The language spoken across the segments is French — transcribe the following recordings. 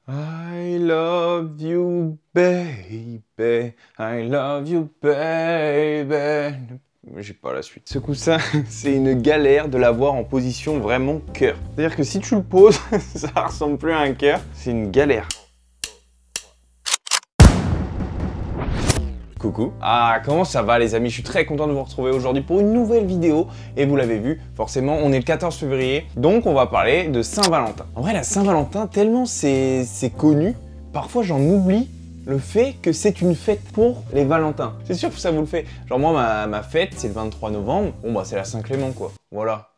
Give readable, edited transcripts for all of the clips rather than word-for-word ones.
I love you, baby. I love you, baby. J'ai pas la suite. Ce coussin, c'est une galère de l'avoir en position vraiment cœur. C'est-à-dire que si tu le poses, ça ressemble plus à un cœur. C'est une galère. Coucou. Ah, comment ça va les amis? Je suis très content de vous retrouver aujourd'hui pour une nouvelle vidéo. Et vous l'avez vu, forcément, on est le 14 février. Donc on va parler de Saint-Valentin. En vrai, la Saint-Valentin, tellement c'est connu, parfois j'en oublie le fait que c'est une fête pour les Valentins. C'est sûr que ça vous le fait. Genre moi, ma fête, c'est le 23 novembre. Bon bah c'est la Saint-Clément quoi. Voilà.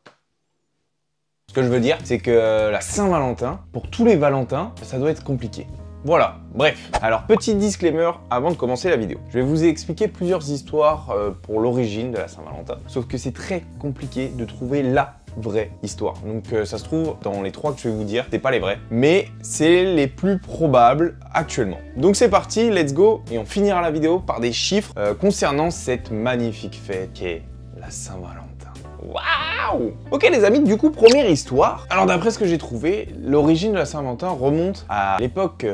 Ce que je veux dire, c'est que la Saint-Valentin, pour tous les Valentins, ça doit être compliqué. Voilà, bref. Alors, petit disclaimer avant de commencer la vidéo. Je vais vous expliquer plusieurs histoires pour l'origine de la Saint-Valentin. Sauf que c'est très compliqué de trouver la vraie histoire. Donc ça se trouve, dans les trois que je vais vous dire, c'est pas les vrais, mais c'est les plus probables actuellement. Donc c'est parti, let's go. Et on finira la vidéo par des chiffres concernant cette magnifique fête qui est la Saint-Valentin. Waouh! Ok les amis, du coup, première histoire. Alors d'après ce que j'ai trouvé, l'origine de la Saint-Valentin remonte à l'époque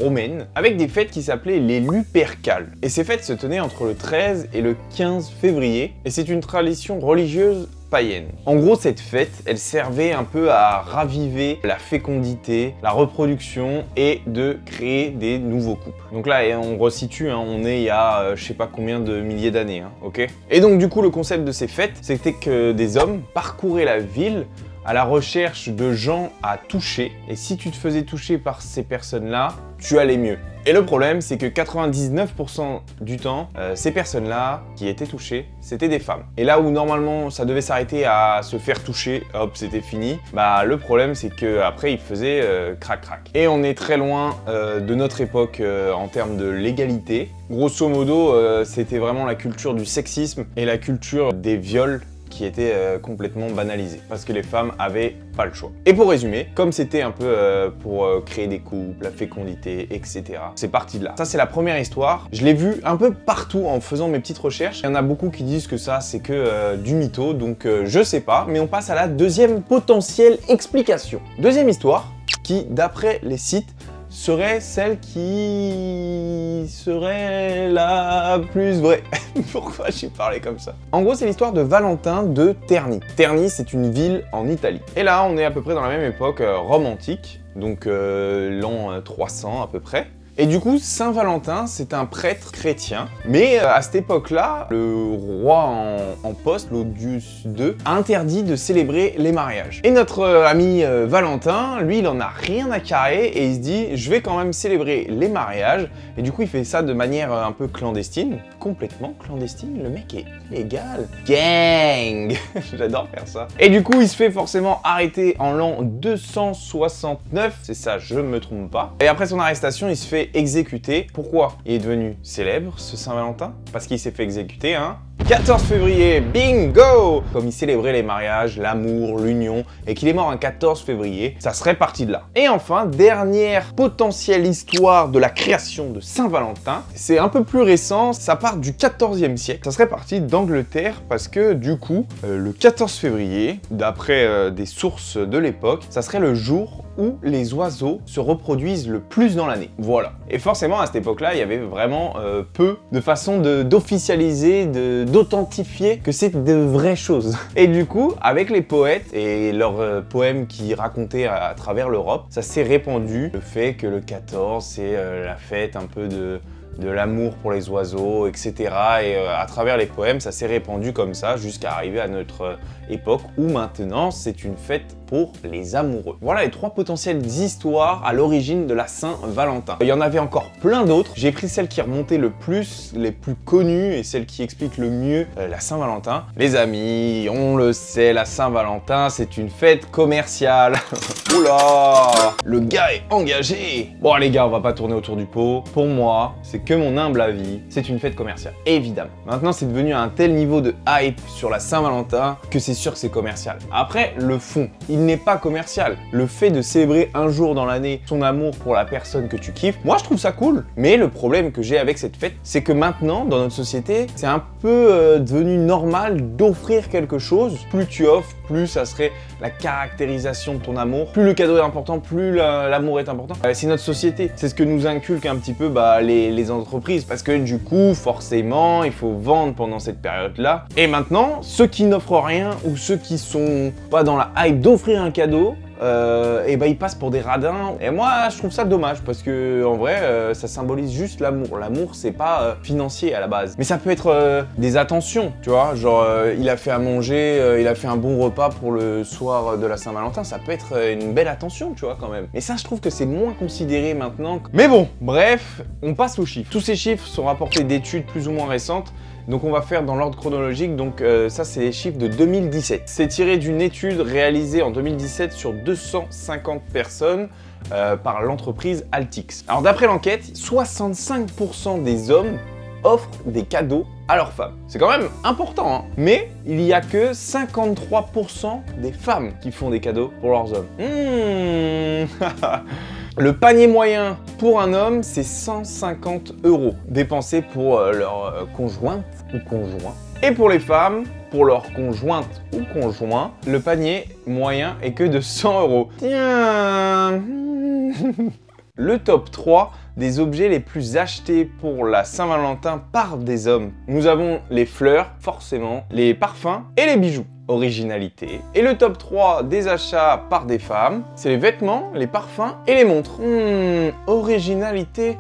romaine, avec des fêtes qui s'appelaient les Lupercales. Et ces fêtes se tenaient entre le 13 et le 15 février, et c'est une tradition religieuse païenne. En gros, cette fête, elle servait un peu à raviver la fécondité, la reproduction et de créer des nouveaux couples. Donc là, on resitue, hein, on est il y a je sais pas combien de milliers d'années, hein, ok? Et donc du coup, le concept de ces fêtes, c'était que des hommes parcouraient la ville à la recherche de gens à toucher, et si tu te faisais toucher par ces personnes-là, tu allais mieux. Et le problème, c'est que 99% du temps, ces personnes-là qui étaient touchées, c'était des femmes. Et là où normalement ça devait s'arrêter à se faire toucher, hop, c'était fini, bah le problème c'est que après ils faisaient crac crac. Et on est très loin de notre époque en termes de légalité. Grosso modo, c'était vraiment la culture du sexisme et la culture des viols qui était complètement banalisé parce que les femmes avaient pas le choix. Et pour résumer, comme c'était un peu pour créer des couples, la fécondité, etc. C'est parti de là. Ça c'est la première histoire. Je l'ai vu un peu partout en faisant mes petites recherches. Il y en a beaucoup qui disent que ça c'est que du mytho, donc je sais pas. Mais on passe à la deuxième potentielle explication. Deuxième histoire qui, d'après les sites, serait celle qui serait la plus vraie. Pourquoi j'ai parlé comme ça? En gros, c'est l'histoire de Valentin de Terni. Terni, c'est une ville en Italie. Et là, on est à peu près dans la même époque Rome antique, donc l'an 300 à peu près. Et du coup, Saint-Valentin, c'est un prêtre chrétien. Mais à cette époque-là, le roi en poste, Claudius II, a interdit de célébrer les mariages. Et notre ami Valentin, lui, il en a rien à carrer et il se dit, je vais quand même célébrer les mariages. Et du coup, il fait ça de manière un peu clandestine. Complètement clandestine, le mec est illégal. Gang. J'adore faire ça. Et du coup, il se fait forcément arrêter en l'an 269. C'est ça, je me trompe pas. Et après son arrestation, il se fait exécuté. Pourquoi il est devenu célèbre, ce Saint-Valentin? Parce qu'il s'est fait exécuter, hein. 14 février, bingo! Comme il célébrait les mariages, l'amour, l'union, et qu'il est mort un 14 février, ça serait parti de là. Et enfin, dernière potentielle histoire de la création de Saint-Valentin, c'est un peu plus récent, ça part du 14e siècle. Ça serait parti d'Angleterre parce que du coup, le 14 février, d'après des sources de l'époque, ça serait le jour où les oiseaux se reproduisent le plus dans l'année. Voilà. Et forcément, à cette époque-là, il y avait vraiment peu de façons d'officialiser, d'authentifier que c'est de vraies choses. Et du coup, avec les poètes et leurs poèmes qui racontaient à travers l'Europe, ça s'est répandu le fait que le 14, c'est la fête un peu de l'amour pour les oiseaux, etc. Et à travers les poèmes, ça s'est répandu comme ça jusqu'à arriver à notre époque où maintenant c'est une fête pour les amoureux. Voilà les trois potentielles histoires à l'origine de la Saint-Valentin. Il y en avait encore plein d'autres. J'ai pris celles qui remontaient le plus, les plus connues et celles qui expliquent le mieux la Saint-Valentin. Les amis, on le sait, la Saint-Valentin, c'est une fête commerciale. Oula, le gars est engagé. Bon les gars, on va pas tourner autour du pot. Pour moi, c'est que mon humble avis, c'est une fête commerciale, évidemment. Maintenant, c'est devenu à un tel niveau de hype sur la Saint-Valentin que c'est sûr que c'est commercial. Après, le fond, il il n'est pas commercial. Le fait de célébrer un jour dans l'année son amour pour la personne que tu kiffes, moi je trouve ça cool. Mais le problème que j'ai avec cette fête, c'est que maintenant, dans notre société, c'est un peu devenu normal d'offrir quelque chose. Plus tu offres, plus ça serait la caractérisation de ton amour. Plus le cadeau est important, plus l'amour est important. C'est notre société. C'est ce que nous inculquent un petit peu les entreprises. Parce que du coup, forcément, il faut vendre pendant cette période-là. Et maintenant, ceux qui n'offrent rien ou ceux qui sont pas dans la hype d'offrir un cadeau, et ils passent pour des radins. Et moi, je trouve ça dommage parce que en vrai, ça symbolise juste l'amour. L'amour, c'est pas financier à la base. Mais ça peut être des attentions, tu vois. Genre, il a fait à manger, il a fait un bon repas pour le soir de la Saint-Valentin. Ça peut être une belle attention, tu vois, quand même. Mais ça, je trouve que c'est moins considéré maintenant. Mais bon, bref, on passe aux chiffres. Tous ces chiffres sont rapportés d'études plus ou moins récentes. Donc on va faire dans l'ordre chronologique, donc ça c'est les chiffres de 2017. C'est tiré d'une étude réalisée en 2017 sur 250 personnes par l'entreprise Altix. Alors d'après l'enquête, 65% des hommes offrent des cadeaux à leurs femmes. C'est quand même important, hein. Mais il n'y a que 53% des femmes qui font des cadeaux pour leurs hommes. Le panier moyen pour un homme, c'est 150 € dépensés pour leur conjointe ou conjoint. Et pour les femmes, pour leur conjointe ou conjoint, le panier moyen est que de 100 €. Tiens. Le top 3 des objets les plus achetés pour la Saint-Valentin par des hommes. Nous avons les fleurs, forcément, les parfums et les bijoux. Originalité. Et le top 3 des achats par des femmes, c'est les vêtements, les parfums et les montres. Originalité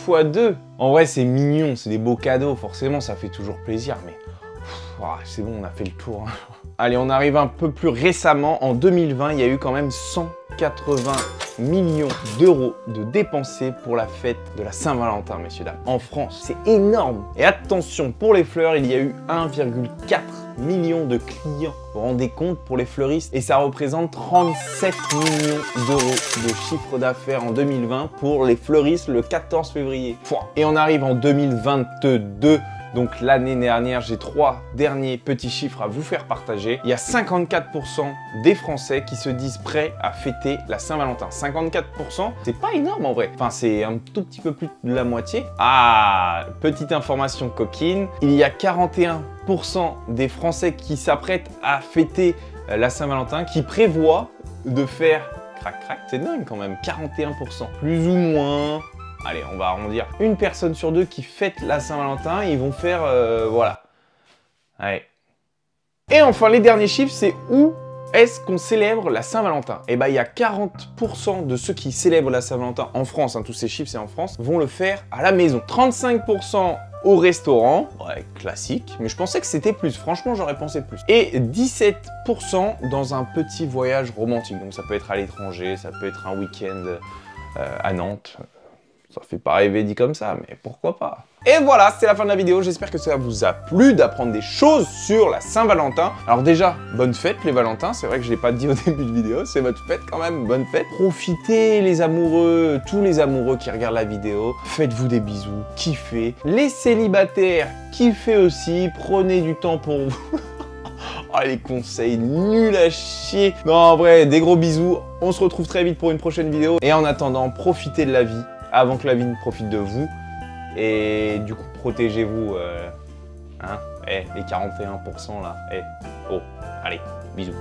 x2. En vrai, c'est mignon, c'est des beaux cadeaux, forcément, ça fait toujours plaisir, mais c'est bon, on a fait le tour. Hein. Allez, on arrive un peu plus récemment. En 2020, il y a eu quand même 180 millions d'euros de dépensés pour la fête de la Saint-Valentin, messieurs, dames. En France, c'est énorme. Et attention, pour les fleurs, il y a eu 1,4 million de clients. Vous vous rendez compte pour les fleuristes? Et ça représente 37 millions d'euros de chiffre d'affaires en 2020 pour les fleuristes le 14 février. Et on arrive en 2022. Donc l'année dernière, j'ai 3 derniers petits chiffres à vous faire partager. Il y a 54% des Français qui se disent prêts à fêter la Saint-Valentin. 54%, c'est pas énorme en vrai. Enfin, c'est un tout petit peu plus de la moitié. Ah, petite information coquine. Il y a 41% des Français qui s'apprêtent à fêter la Saint-Valentin, qui prévoient de faire crac-crac. C'est dingue quand même, 41%. Plus ou moins... Allez, on va arrondir. Une personne sur deux qui fête la Saint-Valentin, ils vont faire... voilà. Allez. Et enfin, les derniers chiffres, c'est où est-ce qu'on célèbre la Saint-Valentin? Eh ben, il y a 40% de ceux qui célèbrent la Saint-Valentin en France, hein, tous ces chiffres, c'est en France, vont le faire à la maison. 35% au restaurant, ouais, classique, mais je pensais que c'était plus. Franchement, j'aurais pensé plus. Et 17% dans un petit voyage romantique. Donc, ça peut être à l'étranger, ça peut être un week-end à Nantes. Ça fait pas rêver dit comme ça, mais pourquoi pas. Et voilà, c'est la fin de la vidéo. J'espère que ça vous a plu d'apprendre des choses sur la Saint-Valentin. Alors déjà, bonne fête les Valentins. C'est vrai que je l'ai pas dit au début de vidéo. C'est votre fête quand même, bonne fête. Profitez les amoureux, tous les amoureux qui regardent la vidéo. Faites-vous des bisous, kiffez. Les célibataires, kiffez aussi. Prenez du temps pour vous. Oh, les conseils nuls à chier. Non, en vrai, des gros bisous. On se retrouve très vite pour une prochaine vidéo. Et en attendant, profitez de la vie avant que la vie ne profite de vous. Et du coup, protégez-vous. Hein, les 41% là. Oh, allez, bisous.